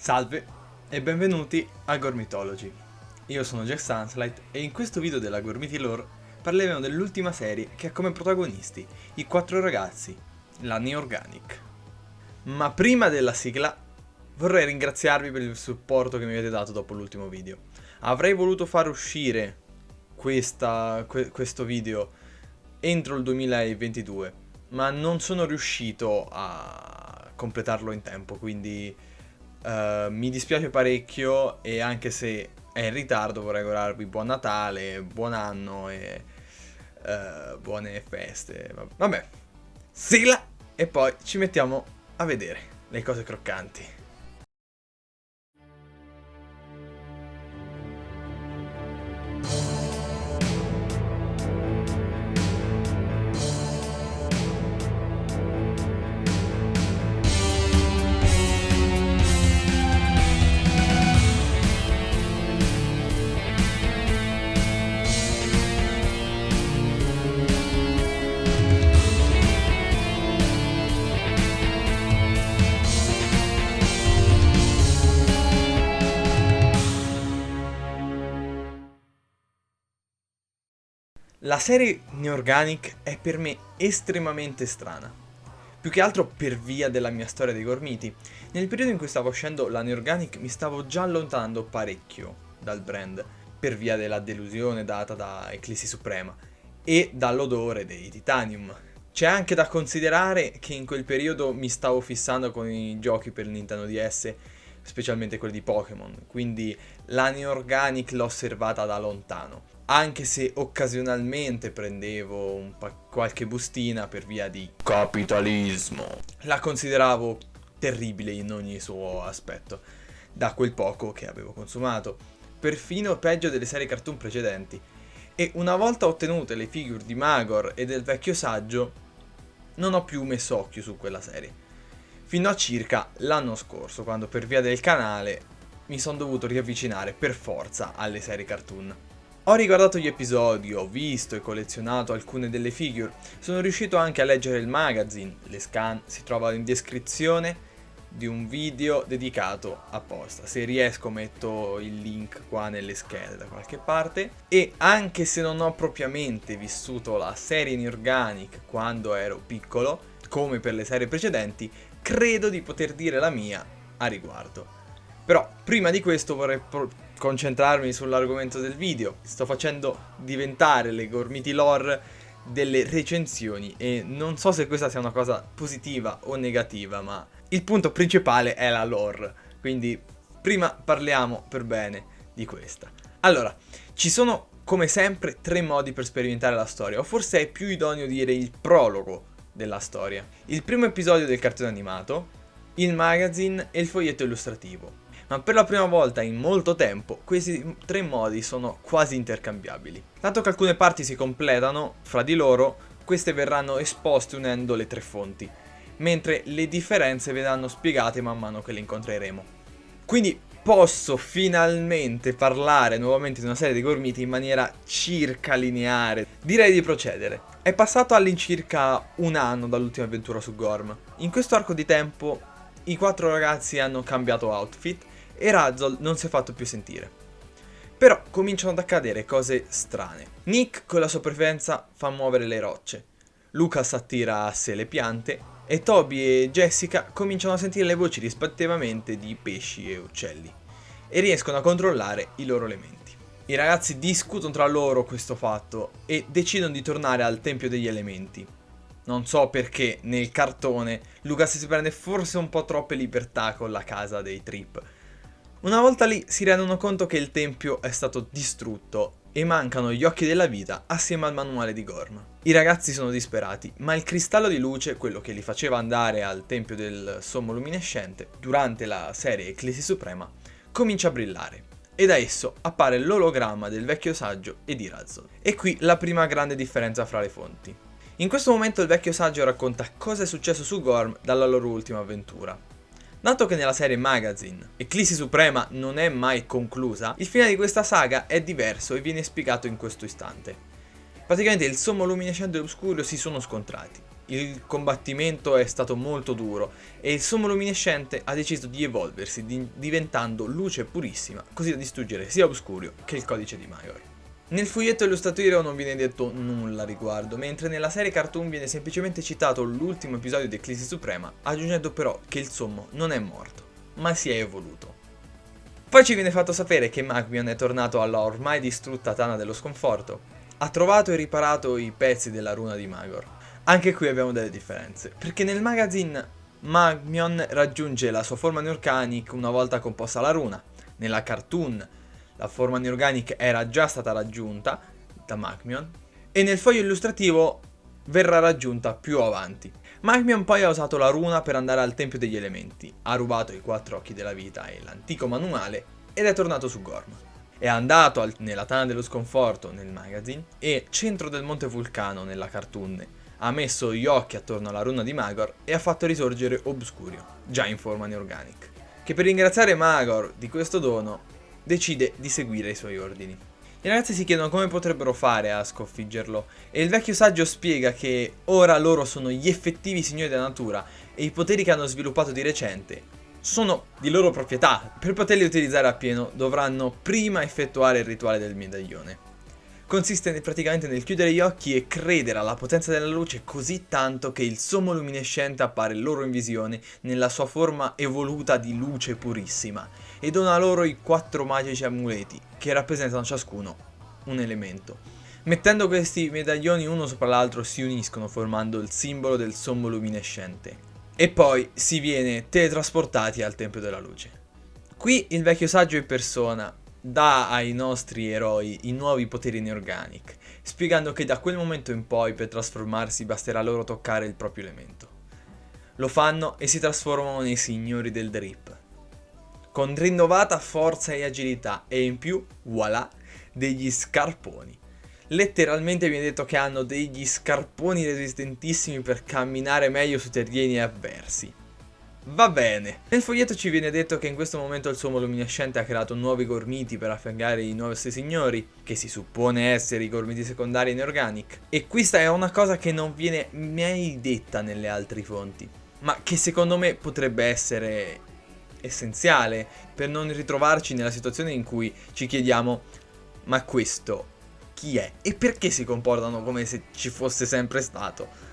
Salve e benvenuti a Gormitology. Io sono Jack Sunslight e in questo video della Gormiti Lore parleremo dell'ultima serie che ha come protagonisti i 4 ragazzi, la Neorganic. Ma prima della sigla vorrei ringraziarvi per il supporto che mi avete dato dopo l'ultimo video. Avrei voluto far uscire questo video entro il 2022, ma non sono riuscito a completarlo in tempo, quindi mi dispiace parecchio e anche se è in ritardo vorrei augurarvi buon Natale, buon anno e buone feste. Vabbè, sigla e poi ci mettiamo a vedere le cose croccanti. La serie Neorganic è per me estremamente strana, più che altro per via della mia storia dei Gormiti. Nel periodo in cui stavo uscendo la Neorganic mi stavo già allontanando parecchio dal brand, per via della delusione data da Eclissi Suprema e dall'odore dei Titanium. C'è anche da considerare che in quel periodo mi stavo fissando con i giochi per Nintendo DS, specialmente quelli di Pokémon, quindi la Neorganic l'ho osservata da lontano. Anche se occasionalmente prendevo qualche bustina per via di capitalismo, la consideravo terribile in ogni suo aspetto, da quel poco che avevo consumato, perfino peggio delle serie cartoon precedenti. E una volta ottenute le figure di Magor e del vecchio saggio, non ho più messo occhio su quella serie. Fino a circa l'anno scorso, quando per via del canale mi sono dovuto riavvicinare per forza alle serie cartoon. Ho riguardato gli episodi, ho visto e collezionato alcune delle figure, sono riuscito anche a leggere il magazine, le scan si trovano in descrizione di un video dedicato apposta. Se riesco metto il link qua nelle schede da qualche parte. E anche se non ho propriamente vissuto la serie Neorganic quando ero piccolo, come per le serie precedenti, credo di poter dire la mia a riguardo. Però prima di questo vorrei concentrarmi sull'argomento del video. Sto facendo diventare le Gormiti Lore delle recensioni e non so se questa sia una cosa positiva o negativa, ma il punto principale è la lore, quindi prima parliamo per bene di questa. Allora, ci sono come sempre 3 modi per sperimentare la storia, o forse è più idoneo dire il prologo della storia. Il primo episodio del cartone animato, il magazine e il foglietto illustrativo. Ma per la prima volta in molto tempo questi 3 modi sono quasi intercambiabili. Dato che alcune parti si completano fra di loro, queste verranno esposte unendo le 3 fonti, mentre le differenze verranno spiegate man mano che le incontreremo. Quindi posso finalmente parlare nuovamente di una serie di Gormiti in maniera circa lineare. Direi di procedere. È passato all'incirca un anno dall'ultima avventura su Gorm. In questo arco di tempo i 4 ragazzi hanno cambiato outfit e Razzle non si è fatto più sentire. Però cominciano ad accadere cose strane. Nick con la sua preferenza fa muovere le rocce, Lucas attira a sé le piante e Toby e Jessica cominciano a sentire le voci rispettivamente di pesci e uccelli e riescono a controllare i loro elementi. I ragazzi discutono tra loro questo fatto e decidono di tornare al Tempio degli Elementi. Non so perché nel cartone Lucas si prende forse un po' troppe libertà con la casa dei Trip. Una volta lì si rendono conto che il tempio è stato distrutto e mancano gli occhi della vita assieme al manuale di Gorm. I ragazzi sono disperati, ma il cristallo di luce, quello che li faceva andare al tempio del sommo luminescente durante la serie Eclissi Suprema, comincia a brillare e da esso appare l'ologramma del vecchio saggio e di Razzle. E qui la prima grande differenza fra le fonti. In questo momento il vecchio saggio racconta cosa è successo su Gorm dalla loro ultima avventura. Dato che nella serie Magazine Eclissi Suprema non è mai conclusa, il finale di questa saga è diverso e viene spiegato in questo istante. Praticamente il sommo luminescente e l'oscuro si sono scontrati. il combattimento è stato molto duro e il sommo luminescente ha deciso di evolversi, diventando luce purissima, così da distruggere sia Obscurio che il codice di Magor. Nel foglietto illustrativo non viene detto nulla a riguardo, mentre nella serie cartoon viene semplicemente citato l'ultimo episodio di Eclissi Suprema, aggiungendo però che il sommo non è morto, ma si è evoluto. Poi ci viene fatto sapere che Magmion è tornato alla ormai distrutta Tana dello Sconforto, ha trovato e riparato i pezzi della runa di Magor. Anche qui abbiamo delle differenze, perché nel magazine Magmion raggiunge la sua forma Neorganic una volta composta la runa, nella cartoon la forma Neorganic era già stata raggiunta da Magmion e nel foglio illustrativo verrà raggiunta più avanti. Magmion poi ha usato la runa per andare al Tempio degli Elementi, ha rubato i 4 occhi della vita e l'antico manuale ed è tornato su Gorm. È andato nella Tana dello Sconforto nel magazine e centro del Monte Vulcano nella cartoon. Ha messo gli occhi attorno alla runa di Magor e ha fatto risorgere Obscurio, già in forma Neorganic, che per ringraziare Magor di questo dono decide di seguire i suoi ordini. I ragazzi si chiedono come potrebbero fare a sconfiggerlo e il vecchio saggio spiega che ora loro sono gli effettivi signori della natura e i poteri che hanno sviluppato di recente sono di loro proprietà. Per poterli utilizzare appieno dovranno prima effettuare il rituale del medaglione. Consiste praticamente nel chiudere gli occhi e credere alla potenza della luce così tanto che il sommo luminescente appare loro in visione nella sua forma evoluta di luce purissima e dona loro i 4 magici amuleti che rappresentano ciascuno un elemento. Mettendo questi medaglioni uno sopra l'altro si uniscono formando il simbolo del sommo luminescente e poi si viene teletrasportati al Tempio della Luce. Qui il vecchio saggio in persona dà ai nostri eroi i nuovi poteri Neorganic, spiegando che da quel momento in poi per trasformarsi basterà loro toccare il proprio elemento. Lo fanno e si trasformano nei signori del drip, con rinnovata forza e agilità e in più, voilà, degli scarponi. Letteralmente viene detto che hanno degli scarponi resistentissimi per camminare meglio su terreni avversi. Va bene. Nel foglietto ci viene detto che in questo momento il sommo luminescente ha creato nuovi gormiti per affiancare i nuovi signori, che si suppone essere i gormiti secondari Neorganic. E questa è una cosa che non viene mai detta nelle altre fonti, ma che secondo me potrebbe essere essenziale per non ritrovarci nella situazione in cui ci chiediamo: ma questo chi è? E perché si comportano come se ci fosse sempre stato?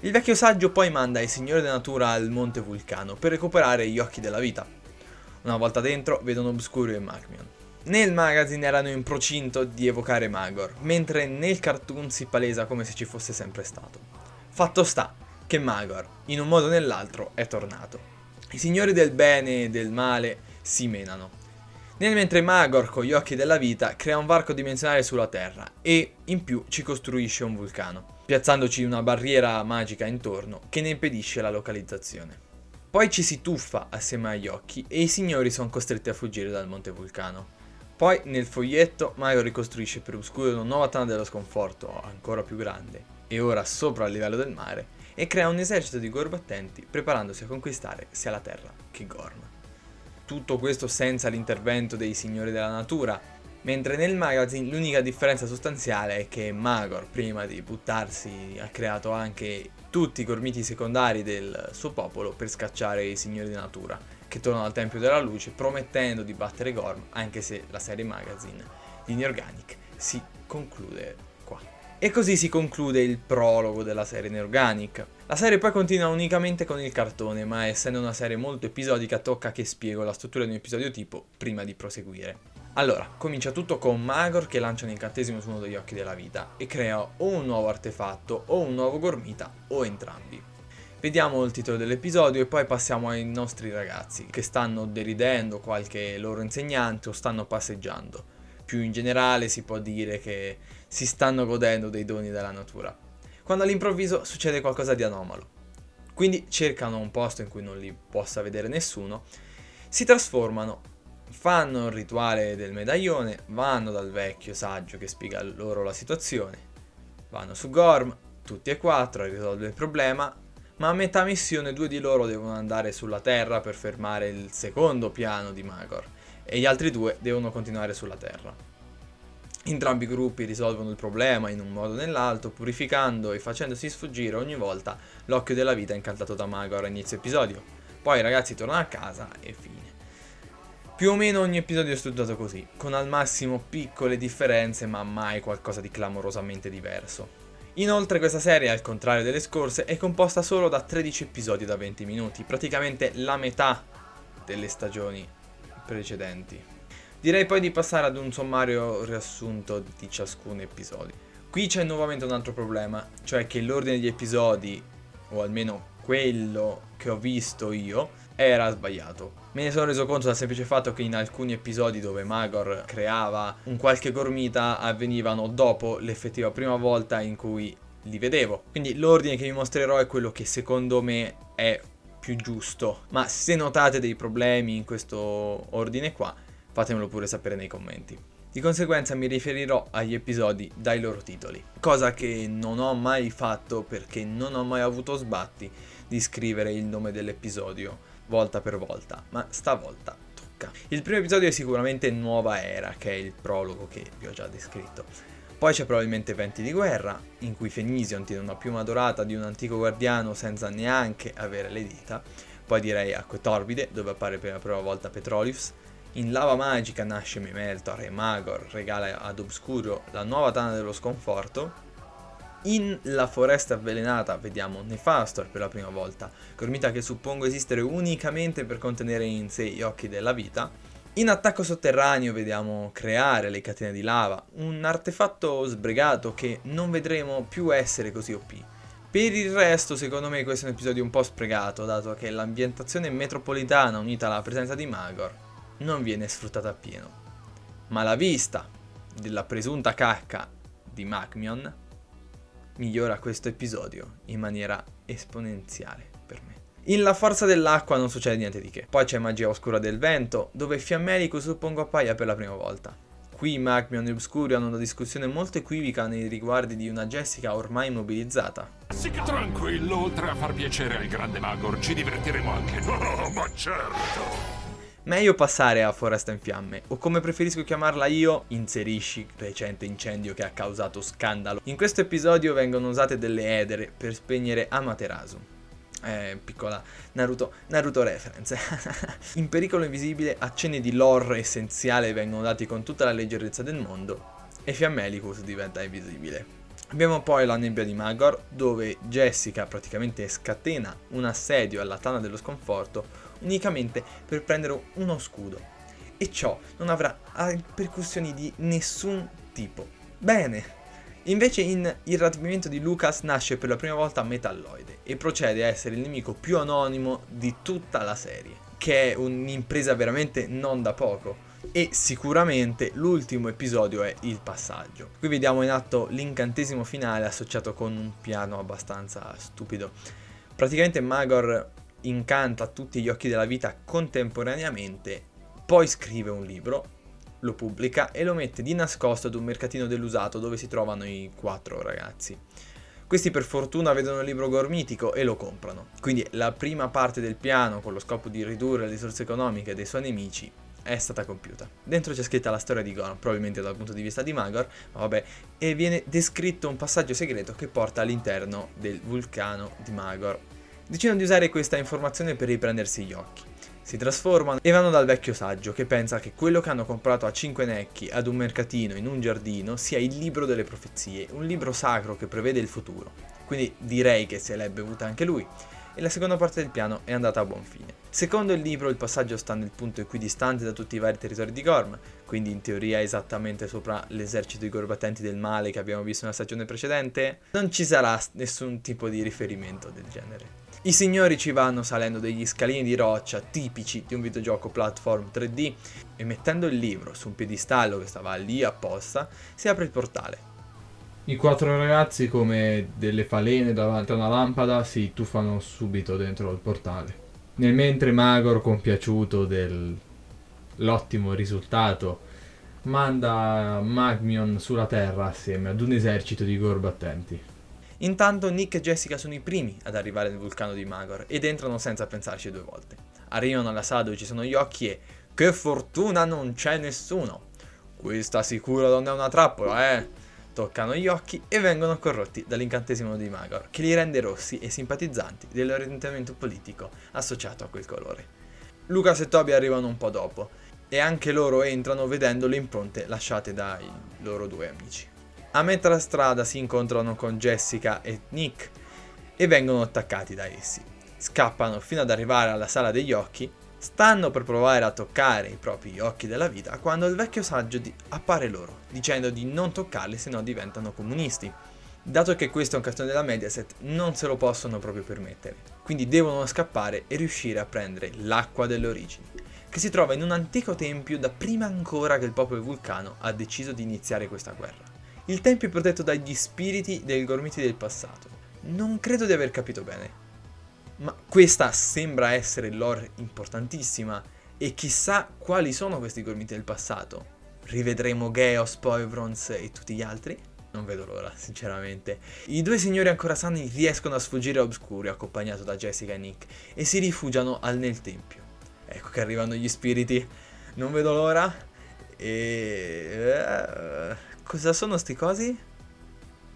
Il vecchio saggio poi manda i signori della natura al Monte Vulcano per recuperare gli occhi della vita. Una volta dentro vedono Obscurio e Magmion. Nel magazine erano in procinto di evocare Magor, mentre nel cartoon si palesa come se ci fosse sempre stato. Fatto sta che Magor, in un modo o nell'altro, è tornato. I signori del bene e del male si menano. Nel mentre Magor, con gli occhi della vita, crea un varco dimensionale sulla Terra e, in più, ci costruisce un vulcano, piazzandoci una barriera magica intorno che ne impedisce la localizzazione. Poi ci si tuffa assieme agli occhi e i signori sono costretti a fuggire dal Monte Vulcano. Poi, nel foglietto, Magor ricostruisce per Obscurio una nuova Tana dello Sconforto, ancora più grande, e ora sopra il livello del mare, e crea un esercito di gorbattenti preparandosi a conquistare sia la Terra che Gorm. Tutto questo senza l'intervento dei signori della natura, mentre nel magazine l'unica differenza sostanziale è che Magor, prima di buttarsi, ha creato anche tutti i gormiti secondari del suo popolo per scacciare i signori della natura, che tornano al Tempio della Luce promettendo di battere Gorm, anche se la serie magazine di Neorganic si conclude qua. E così si conclude il prologo della serie Neorganic. La serie poi continua unicamente con il cartone, ma essendo una serie molto episodica tocca che spiego la struttura di un episodio tipo prima di proseguire. Allora, comincia tutto con Magor che lancia un incantesimo su uno degli occhi della vita e crea o un nuovo artefatto o un nuovo gormita o entrambi. Vediamo il titolo dell'episodio e poi passiamo ai nostri ragazzi che stanno deridendo qualche loro insegnante o stanno passeggiando. Più in generale si può dire che si stanno godendo dei doni della natura, quando all'improvviso succede qualcosa di anomalo. Quindi cercano un posto in cui non li possa vedere nessuno, si trasformano, fanno il rituale del medaglione, vanno dal vecchio saggio che spiega loro la situazione, vanno su Gorm, tutti e 4 a risolvere il problema, ma a metà missione 2 di loro devono andare sulla Terra per fermare il secondo piano di Magor e gli altri 2 devono continuare sulla Terra. Entrambi i gruppi risolvono il problema in un modo o nell'altro, purificando e facendosi sfuggire ogni volta l'occhio della vita incantato da Magor a inizio episodio. Poi i ragazzi tornano a casa e fine. Più o meno ogni episodio è strutturato così, con al massimo piccole differenze ma mai qualcosa di clamorosamente diverso. Inoltre questa serie, al contrario delle scorse, è composta solo da 13 episodi da 20 minuti, praticamente la metà delle stagioni precedenti. Direi poi di passare ad un sommario riassunto di ciascun episodio. Qui c'è nuovamente un altro problema, cioè che l'ordine degli episodi, o almeno quello che ho visto io, era sbagliato. Me ne sono reso conto dal semplice fatto che in alcuni episodi dove Magor creava un qualche gormita avvenivano dopo l'effettiva prima volta in cui li vedevo. Quindi l'ordine che vi mostrerò è quello che secondo me è più giusto. Ma se notate dei problemi in questo ordine qua, fatemelo pure sapere nei commenti. Di conseguenza mi riferirò agli episodi dai loro titoli, cosa che non ho mai fatto perché non ho mai avuto sbatti di scrivere il nome dell'episodio volta per volta, ma stavolta tocca. Il primo episodio è sicuramente Nuova Era, che è il prologo che vi ho già descritto. Poi c'è probabilmente Venti di guerra, in cui Fenision tiene una piuma dorata di un antico guardiano senza neanche avere le dita. Poi direi Acque Torbide, dove appare per la prima volta Petrolius. In Lava Magica nasce Memeltor e Magor regala ad Obscurio la nuova tana dello sconforto. In La Foresta Avvelenata vediamo Nefastor per la prima volta, gormita che suppongo esistere unicamente per contenere in sé gli occhi della vita. In Attacco Sotterraneo vediamo creare le catene di lava, un artefatto sbregato che non vedremo più essere così OP. Per il resto, secondo me, questo è un episodio un po' sprecato, dato che l'ambientazione metropolitana unita alla presenza di Magor non viene sfruttata appieno. Ma la vista della presunta cacca di Magmion migliora questo episodio in maniera esponenziale per me. In La Forza dell'Acqua non succede niente di che. Poi c'è Magia Oscura del Vento, dove Fiammelico suppongo appaia per la prima volta. Qui Magmion e Obscurio hanno una discussione molto equivoca nei riguardi di una Jessica ormai immobilizzata. Tranquillo, oltre a far piacere al grande Magor, ci divertiremo anche. Oh, ma certo! Meglio passare a Foresta in Fiamme, o come preferisco chiamarla io, inserisci recente incendio che ha causato scandalo. In questo episodio vengono usate delle edere per spegnere Amaterasu. Piccola Naruto reference. In Pericolo Invisibile accenni di lore essenziale vengono dati con tutta la leggerezza del mondo e Fiammelicus diventa invisibile. Abbiamo poi La Nebbia di Magor, dove Jessica praticamente scatena un assedio alla Tana dello Sconforto unicamente per prendere uno scudo. E ciò non avrà ripercussioni di nessun tipo. Bene! Invece in Il rapimento di Lucas nasce per la prima volta Metalloide e procede a essere il nemico più anonimo di tutta la serie, che è un'impresa veramente non da poco. E sicuramente l'ultimo episodio è Il Passaggio. Qui vediamo in atto l'incantesimo finale associato con un piano abbastanza stupido. Praticamente Magor incanta tutti gli occhi della vita contemporaneamente, poi scrive un libro, lo pubblica e lo mette di nascosto ad un mercatino dell'usato dove si trovano i 4 ragazzi. Questi per fortuna vedono il libro gormitico e lo comprano. Quindi la prima parte del piano, con lo scopo di ridurre le risorse economiche dei suoi nemici, è stata compiuta. Dentro c'è scritta la storia di Gorm, probabilmente dal punto di vista di Magor, ma vabbè, e viene descritto un passaggio segreto che porta all'interno del vulcano di Magor. Decidono di usare questa informazione per riprendersi gli occhi. Si trasformano e vanno dal vecchio saggio che pensa che quello che hanno comprato a 5 necchi ad un mercatino in un giardino sia il libro delle profezie, un libro sacro che prevede il futuro. Quindi direi che se l'è bevuta anche lui e la seconda parte del piano è andata a buon fine. Secondo il libro il passaggio sta nel punto equidistante da tutti i vari territori di Gorm, quindi in teoria esattamente sopra l'esercito di gorbatenti del male che abbiamo visto nella stagione precedente. Non ci sarà nessun tipo di riferimento del genere. I signori ci vanno salendo degli scalini di roccia tipici di un videogioco platform 3D e mettendo il libro su un piedistallo che stava lì apposta si apre il portale. I 4 ragazzi, come delle falene davanti a una lampada, si tuffano subito dentro il portale. Nel mentre Magor, compiaciuto dell'ottimo risultato, manda Magmion sulla terra assieme ad un esercito di gorbattenti. Intanto Nick e Jessica sono i primi ad arrivare nel vulcano di Magor ed entrano senza pensarci 2 volte. Arrivano alla sala dove ci sono gli occhi e che fortuna non c'è nessuno! Questa sicuro non è una trappola, Toccano gli occhi e vengono corrotti dall'incantesimo di Magor, che li rende rossi e simpatizzanti dell'orientamento politico associato a quel colore. Lucas e Toby arrivano un po' dopo, e anche loro entrano vedendo le impronte lasciate dai loro due amici. A metà strada si incontrano con Jessica e Nick e vengono attaccati da essi. Scappano fino ad arrivare alla sala degli occhi, stanno per provare a toccare i propri occhi della vita quando il vecchio saggio appare loro, dicendo di non toccarli se no diventano comunisti. Dato che questo è un cartone della Mediaset, non se lo possono proprio permettere, quindi devono scappare e riuscire a prendere l'acqua delle origini, che si trova in un antico tempio da prima ancora che il popolo vulcano ha deciso di iniziare questa guerra. Il tempio è protetto dagli spiriti dei gormiti del passato. Non credo di aver capito bene, ma questa sembra essere lore importantissima, e chissà quali sono questi gormiti del passato. Rivedremo Geos, Poivrons e tutti gli altri? Non vedo l'ora, sinceramente. I due signori ancora sani riescono a sfuggire a Obscurio, accompagnato da Jessica e Nick, e si rifugiano nel tempio. Ecco che arrivano gli spiriti. Non vedo l'ora. Cosa sono sti cosi?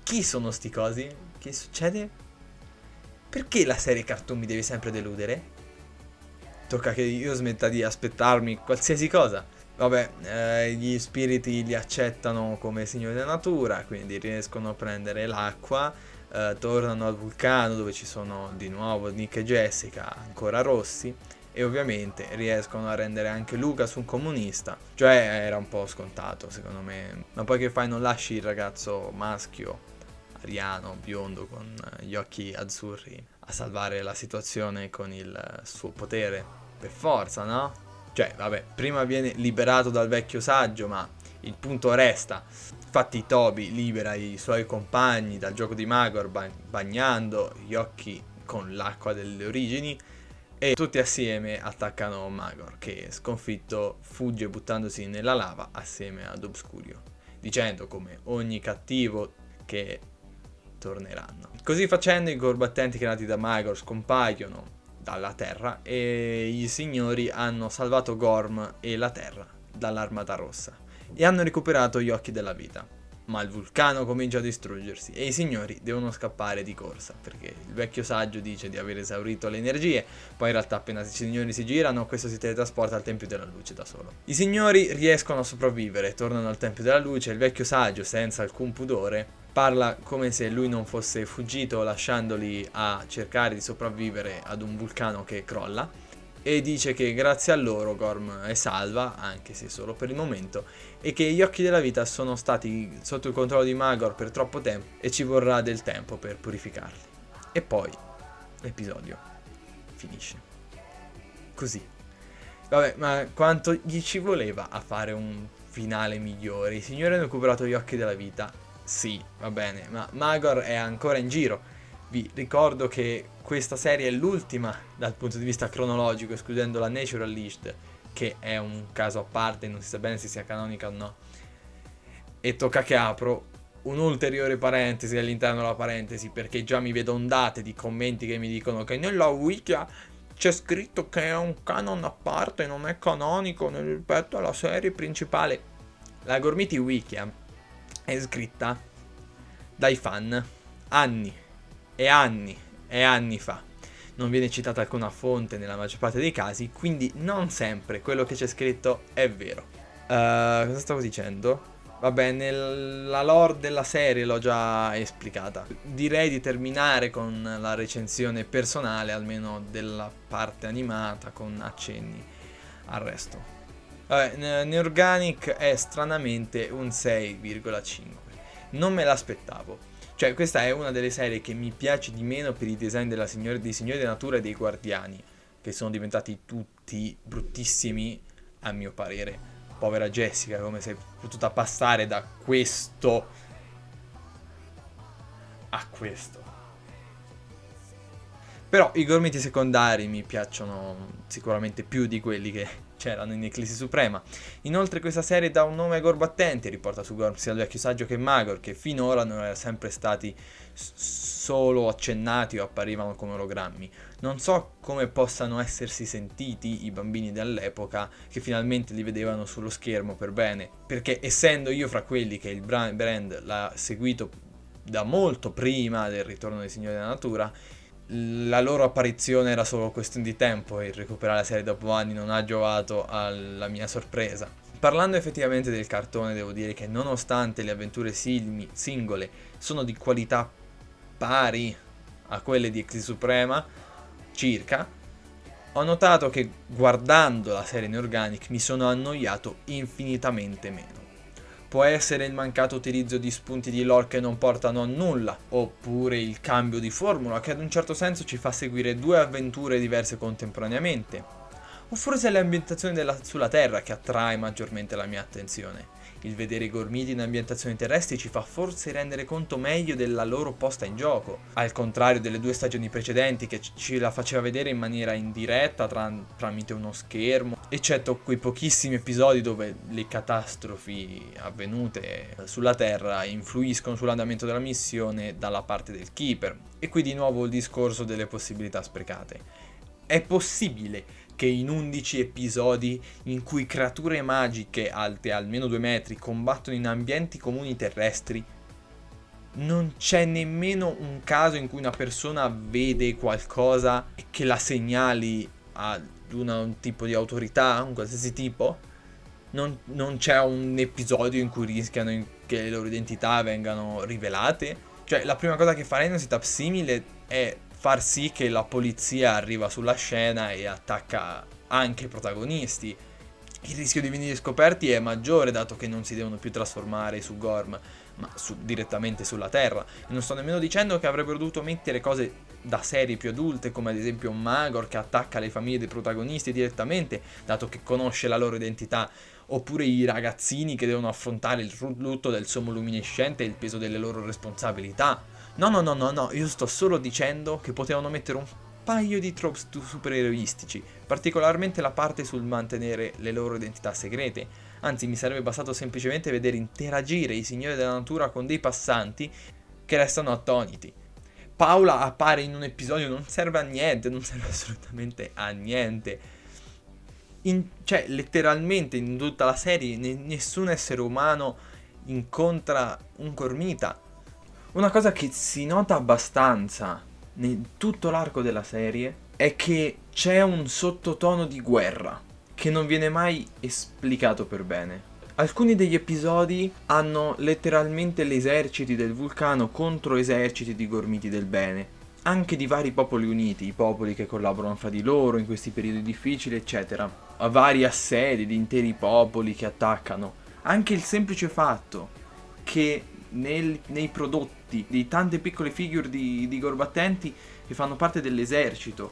Chi sono sti cosi? Che succede? Perché la serie cartoon mi deve sempre deludere? Tocca che io smetta di aspettarmi qualsiasi cosa. Vabbè, gli spiriti li accettano come signori della natura, quindi riescono a prendere l'acqua, tornano al vulcano dove ci sono di nuovo Nick e Jessica, ancora rossi, e ovviamente riescono a rendere anche Lucas un comunista. Cioè era un po' scontato secondo me, ma poi che fai, non lasci il ragazzo maschio, ariano, biondo, con gli occhi azzurri a salvare la situazione con il suo potere, per forza, no? Cioè, vabbè, prima viene liberato dal vecchio saggio, ma il punto resta. Infatti Toby libera i suoi compagni dal gioco di Magor bagnando gli occhi con l'acqua delle origini, e tutti assieme attaccano Magor, che sconfitto fugge buttandosi nella lava assieme ad Obscurio, dicendo come ogni cattivo che torneranno. Così facendo i combattenti creati da Magor scompaiono dalla terra e i signori hanno salvato Gorm e la terra dall'Armata Rossa e hanno recuperato gli occhi della vita. Ma il vulcano comincia a distruggersi e i signori devono scappare di corsa, perché il vecchio saggio dice di aver esaurito le energie, poi in realtà appena i signori si girano questo si teletrasporta al Tempio della Luce da solo. I signori riescono a sopravvivere, tornano al Tempio della Luce, il vecchio saggio senza alcun pudore parla come se lui non fosse fuggito, lasciandoli a cercare di sopravvivere ad un vulcano che crolla, e dice che grazie a loro Gorm è salva, anche se solo per il momento, e che gli occhi della vita sono stati sotto il controllo di Magor per troppo tempo e ci vorrà del tempo per purificarli. E poi l'episodio finisce così. Vabbè, ma quanto gli ci voleva a fare un finale migliore? I signori hanno recuperato gli occhi della vita, sì, va bene, ma Magor è ancora in giro. Vi ricordo che questa serie è l'ultima dal punto di vista cronologico, escludendo la Naturalist, che è un caso a parte, non si sa bene se sia canonica o no. E tocca che apro un'ulteriore parentesi all'interno della parentesi, perché già mi vedo ondate di commenti che mi dicono che nella Wikia c'è scritto che è un canon a parte, non è canonico rispetto alla serie principale. La Gormiti Wikia è scritta dai fan anni e anni e anni fa. Non viene citata alcuna fonte nella maggior parte dei casi, quindi non sempre quello che c'è scritto è vero. Cosa stavo dicendo? Vabbè, nella lore della serie l'ho già esplicata. Direi di terminare con la recensione personale, almeno della parte animata, con accenni al resto. Vabbè, Neorganic è stranamente un 6,5. Non me l'aspettavo. Cioè, questa è una delle serie che mi piace di meno per i design dei signori della natura e dei guardiani, che sono diventati tutti bruttissimi, a mio parere. Povera Jessica, come sei potuta passare da questo a questo. Però i gormiti secondari mi piacciono sicuramente più di quelli che c'erano in Eclissi Suprema. Inoltre questa serie dà un nome ai Gorbattenti, riporta su Gorm sia il vecchio saggio che Magor, che finora non erano sempre stati solo accennati o apparivano come ologrammi. Non so come possano essersi sentiti i bambini dell'epoca che finalmente li vedevano sullo schermo per bene, perché essendo io fra quelli che il brand l'ha seguito da molto prima del ritorno dei Signori della Natura, la loro apparizione era solo questione di tempo e recuperare la serie dopo anni non ha giovato alla mia sorpresa. Parlando effettivamente del cartone, devo dire che nonostante le avventure singole sono di qualità pari a quelle di X Suprema, circa, ho notato che guardando la serie Neorganic mi sono annoiato infinitamente meno. Può essere il mancato utilizzo di spunti di lore che non portano a nulla, oppure il cambio di formula che ad un certo senso ci fa seguire due avventure diverse contemporaneamente, o forse è l'ambientazione sulla Terra che attrae maggiormente la mia attenzione. Il vedere i Gormiti in ambientazioni terrestri ci fa forse rendere conto meglio della loro posta in gioco, al contrario delle 2 stagioni precedenti che ce la faceva vedere in maniera indiretta tramite uno schermo, eccetto quei pochissimi episodi dove le catastrofi avvenute sulla Terra influiscono sull'andamento della missione dalla parte del Keeper. E qui di nuovo il discorso delle possibilità sprecate. È possibile che in 11 episodi in cui creature magiche alte almeno 2 metri combattono in ambienti comuni terrestri, non c'è nemmeno un caso in cui una persona vede qualcosa e che la segnali ad un tipo di autorità, un qualsiasi tipo? Non c'è un episodio in cui rischiano che le loro identità vengano rivelate? Cioè, la prima cosa che farei in una setup simile è far sì che la polizia arriva sulla scena e attacca anche i protagonisti. Il rischio di venire scoperti è maggiore dato che non si devono più trasformare su Gorm, ma direttamente sulla Terra. E non sto nemmeno dicendo che avrebbero dovuto mettere cose da serie più adulte, come ad esempio Magor che attacca le famiglie dei protagonisti direttamente, dato che conosce la loro identità, oppure i ragazzini che devono affrontare il lutto del sommo luminescente e il peso delle loro responsabilità. No, io sto solo dicendo che potevano mettere un paio di tropes supereroistici, particolarmente la parte sul mantenere le loro identità segrete. Anzi, mi sarebbe bastato semplicemente vedere interagire i Signori della Natura con dei passanti che restano attoniti. Paula appare in un episodio, non serve a niente, non serve assolutamente a niente. Cioè, letteralmente in tutta la serie nessun essere umano incontra un Gormita. Una cosa che si nota abbastanza in tutto l'arco della serie è che c'è un sottotono di guerra che non viene mai esplicato per bene. Alcuni degli episodi hanno letteralmente gli eserciti del vulcano contro eserciti di Gormiti del bene, anche di vari popoli uniti, i popoli che collaborano fra di loro in questi periodi difficili, eccetera. A vari assedi di interi popoli che attaccano. Anche il semplice fatto che nei prodotti di tante piccole figure di gorbattenti che fanno parte dell'esercito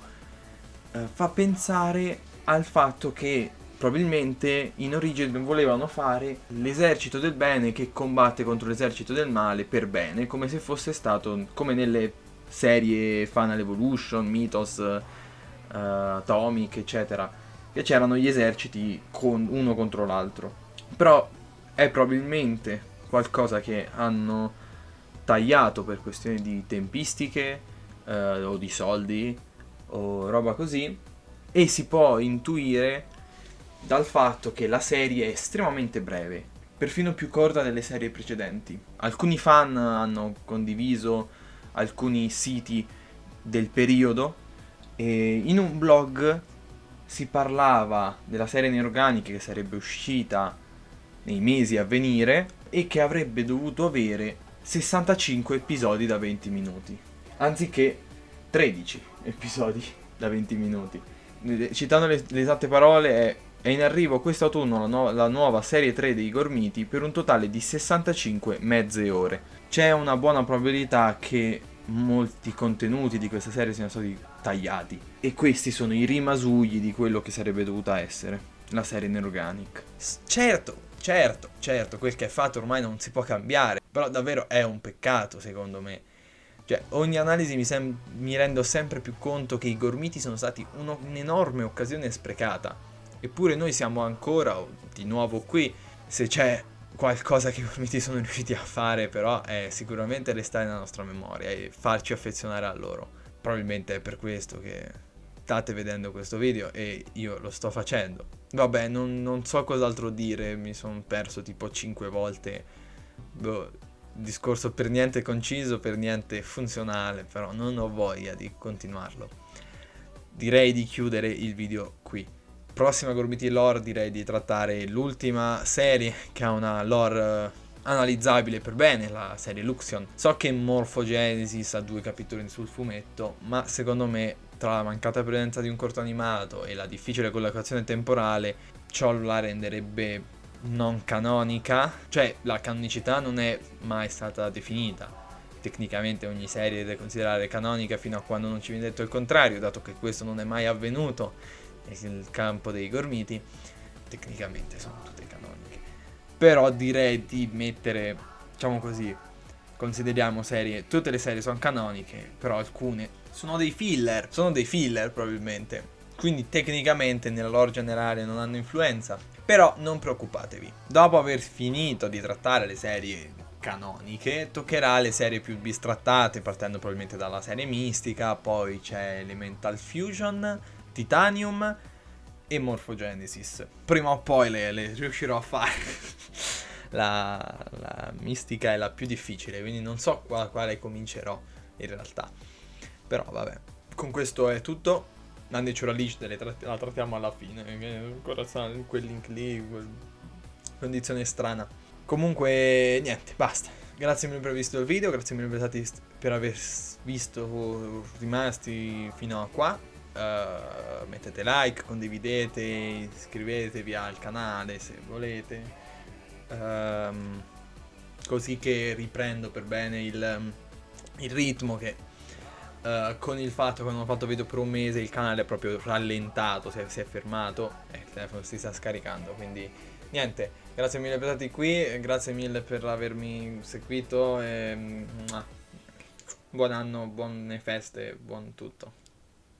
fa pensare al fatto che probabilmente in origine volevano fare l'esercito del bene che combatte contro l'esercito del male per bene, come se fosse stato come nelle serie Final Evolution, Mythos, Atomic, eccetera, che c'erano gli eserciti uno contro l'altro. Però è probabilmente qualcosa che hanno tagliato per questioni di tempistiche o di soldi o roba così, e si può intuire dal fatto che la serie è estremamente breve, perfino più corta delle serie precedenti. Alcuni fan hanno condiviso alcuni siti del periodo e in un blog si parlava della serie Neorganic che sarebbe uscita nei mesi a venire e che avrebbe dovuto avere 65 episodi da 20 minuti, anziché 13 episodi da 20 minuti. Citando le esatte parole, è in arrivo quest'autunno la nuova serie 3 dei Gormiti per un totale di 65 mezze ore. C'è una buona probabilità che molti contenuti di questa serie siano stati tagliati, e questi sono i rimasugli di quello che sarebbe dovuta essere la serie Neorganic. Certo, quel che è fatto ormai non si può cambiare, però davvero è un peccato secondo me. Cioè, ogni analisi mi rendo sempre più conto che i Gormiti sono stati un'enorme occasione sprecata, eppure noi siamo ancora di nuovo qui. Se c'è qualcosa che i Gormiti sono riusciti a fare, però, è sicuramente restare nella nostra memoria e farci affezionare a loro. probabilmente è per questo che state vedendo questo video e io lo sto facendo. Vabbè, non so cos'altro dire, mi sono perso tipo 5 volte. Discorso per niente conciso, per niente funzionale, però non ho voglia di continuarlo. Direi di chiudere il video qui. Prossima Gormiti Lore direi di trattare l'ultima serie che ha una lore analizzabile per bene, la serie Luxion. So che Morphogenesis ha 2 capitoli sul fumetto, ma secondo me tra la mancata presenza di un corto animato e la difficile collocazione temporale, ciò la renderebbe non canonica, cioè la canonicità non è mai stata definita. Tecnicamente ogni serie deve considerare canonica fino a quando non ci viene detto il contrario, dato che questo non è mai avvenuto nel campo dei Gormiti, tecnicamente sono tutte canoniche. Però direi di mettere, diciamo così, consideriamo serie, tutte le serie sono canoniche, però alcune sono dei filler probabilmente. Quindi tecnicamente nella lore generale non hanno influenza, però non preoccupatevi. Dopo aver finito di trattare le serie canoniche, toccherà le serie più bistrattate, partendo probabilmente dalla serie mistica, poi c'è Elemental Fusion, Titanium e Morphogenesis. Prima o poi le riuscirò a fare. La mistica è la più difficile, quindi non so quale comincerò in realtà. Però vabbè, con questo è tutto. Mandicelo la lista, la trattiamo alla fine. Ancora sta quel link lì, condizione strana. Comunque, niente, basta. Grazie mille per aver visto il video, grazie mille per aver visto, rimasti fino a qua. Mettete like, condividete, iscrivetevi al canale se volete. Così che riprendo per bene il ritmo che... con il fatto che non ho fatto video per un mese il canale è proprio rallentato, si è fermato e il telefono si sta scaricando, quindi niente, grazie mille per stare qui, grazie mille per avermi seguito e buon anno, buone feste, buon tutto.